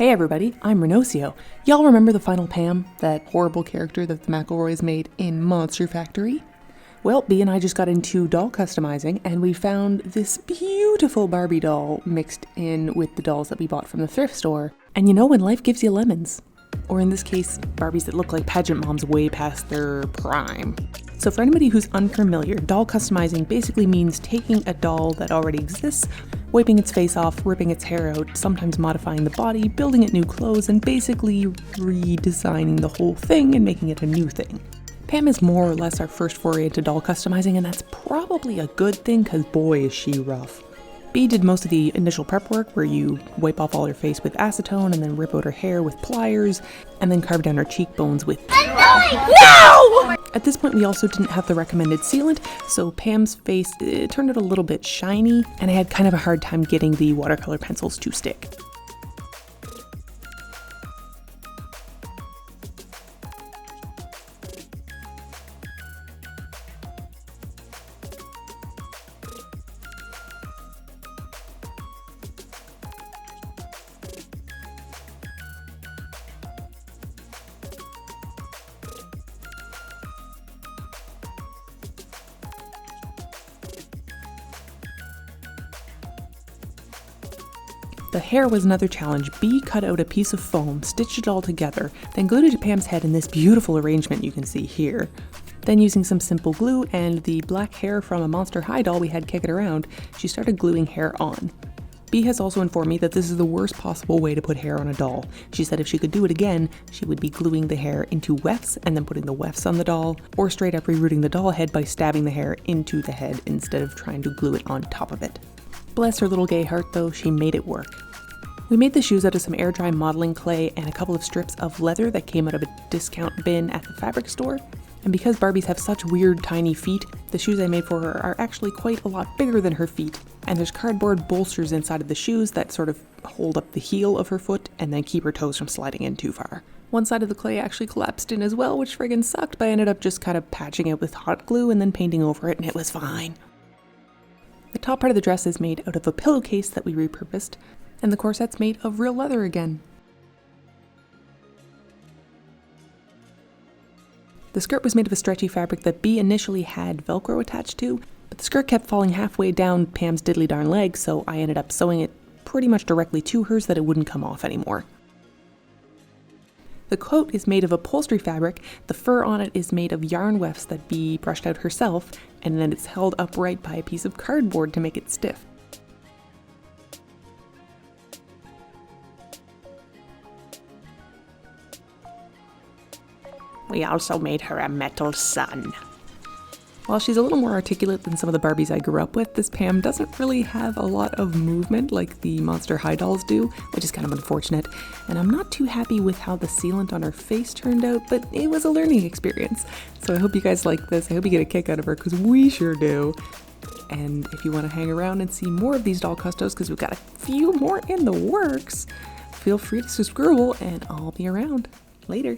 Hey everybody, I'm Renocio. Y'all remember the final Pam, that horrible character that the McElroys made in Monster Factory? Well, B and I just got into doll customizing and we found this beautiful Barbie doll mixed in with the dolls that we bought from the thrift store. And you know when life gives you lemons. Or in this case, Barbies that look like pageant moms way past their prime. So for anybody who's unfamiliar, doll customizing basically means taking a doll that already exists, wiping its face off, ripping its hair out, sometimes modifying the body, building it new clothes, and basically redesigning the whole thing and making it a new thing. Pam is more or less our first foray into doll customizing, and that's probably a good thing because boy is she rough. B did most of the initial prep work where you wipe off all her face with acetone and then rip out her hair with pliers and then carve down her cheekbones with No! At this point we also didn't have the recommended sealant, so Pam's face turned out a little bit shiny and I had kind of a hard time getting the watercolor pencils to stick. The hair was another challenge. B cut out a piece of foam, stitched it all together, then glued it to Pam's head in this beautiful arrangement you can see here. Then using some simple glue and the black hair from a Monster High doll we had kicking around, she started gluing hair on. B has also informed me that this is the worst possible way to put hair on a doll. She said if she could do it again, she would be gluing the hair into wefts and then putting the wefts on the doll, or straight up rerouting the doll head by stabbing the hair into the head instead of trying to glue it on top of it. Bless her little gay heart though, she made it work. We made the shoes out of some air dry modeling clay and a couple of strips of leather that came out of a discount bin at the fabric store. And because Barbies have such weird tiny feet, the shoes I made for her are actually quite a lot bigger than her feet. And there's cardboard bolsters inside of the shoes that sort of hold up the heel of her foot and then keep her toes from sliding in too far. One side of the clay actually collapsed in as well, which friggin' sucked, but I ended up just kind of patching it with hot glue and then painting over it and it was fine. The top part of the dress is made out of a pillowcase that we repurposed, and the corset's made of real leather again. The skirt was made of a stretchy fabric that B initially had Velcro attached to, but the skirt kept falling halfway down Pam's diddly darn leg, so I ended up sewing it pretty much directly to her so that it wouldn't come off anymore. The coat is made of upholstery fabric, the fur on it is made of yarn wefts that B brushed out herself, and then it's held upright by a piece of cardboard to make it stiff. We also made her a metal sun. While she's a little more articulate than some of the Barbies I grew up with, this Pam doesn't really have a lot of movement like the Monster High dolls do, which is kind of unfortunate. And I'm not too happy with how the sealant on her face turned out, but it was a learning experience. So I hope you guys like this. I hope you get a kick out of her, because we sure do. And if you want to hang around and see more of these doll custos, because we've got a few more in the works, feel free to subscribe and I'll be around. Later.